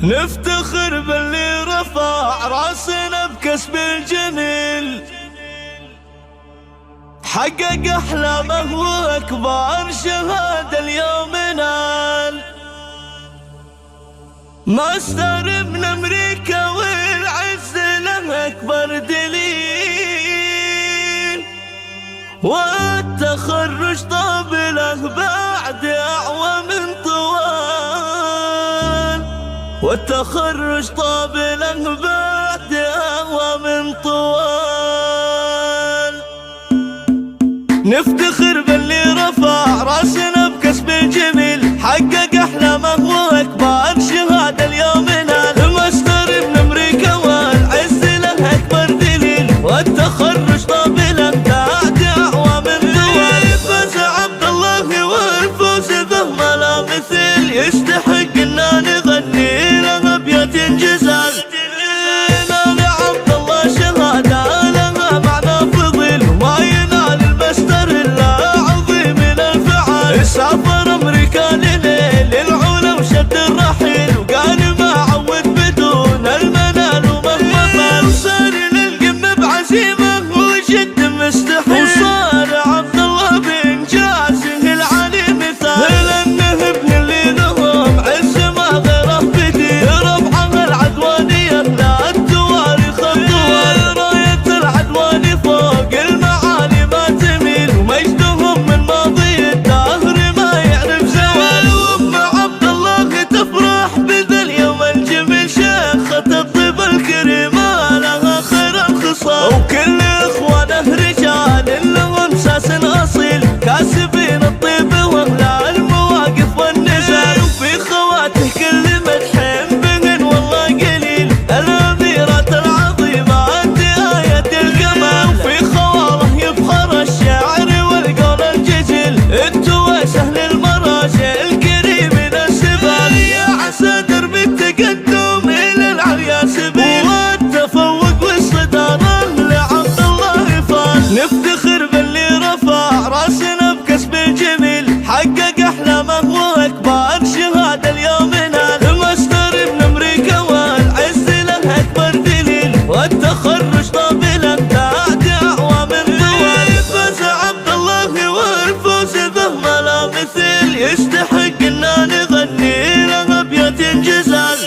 نفتخر باللي رفع راسنا بكسب الجميل، حقق احلامه واكبر شهاده اليوم نال. ماستر من امريكا والعز له اكبر دليل، والتخرج طاب له بعد اعوام طوال، والتخرج طاب له بعد اعوام طوال. نفتخر باللي رفع راسنا بكسب الجميل، حقق احلامه واكبر شهاده اليوم نال. ماستر من امريكا والعز له اكبر دليل، والتخرج طاب له بعد اعوام طوال. فاز عبد الله والفوز به ما لا مثيل، يستحق اننا نغني له ابيات جزال. نال عبد الله شهاده لها معنى فضيل، وما ينال الماستر الا عظيم الافعال. سافر امريكا لليل العلا وشد الرحيل، وقال ما عود بدون المنال ومهما طال. وصار للقمه بعزيمه وجد مستحيل، وصار عبد الله بانجازه العالي مثال. لانه ابن اللي لهم عز ما غيره بديل، ربعه العدوانيه لا التواريخ الطوال. رايه العدواني فوق المعالي ما تميل، ومجدهم من ماضي الدهر ما يعرف زوال. وام عبد الله تفرح بذا اليوم الجميل، شيخة الطيب الكريمه لها خير الخصال. وكل اخوانه رجال لهم ساس اصيل، كاسبين الطيب واهل المواقف والنزال. وفي خواته كل مدحين بهن والله قليل، الاميرات العظيمات آية الكمال. وفي خواله يفخر الشعر والقول الجزيل، انتوا سهل المراجل الكريمين السبال. يا عسى درب التقدم الى العليا سبيل، والتفوق والصدارة لعبد الله فاز. نفتخر باللي رفع راسنا بكسب الجميل، حقق احلامه واكبر شهاده اليوم نال. ماستر من امريكا والعز له اكبر دليل، والتخرج طاب له بعد اعوام طوال. فاز عبد الله والفوز به ما لا مثيل، يستحق اننا نغني له ابيات جزال.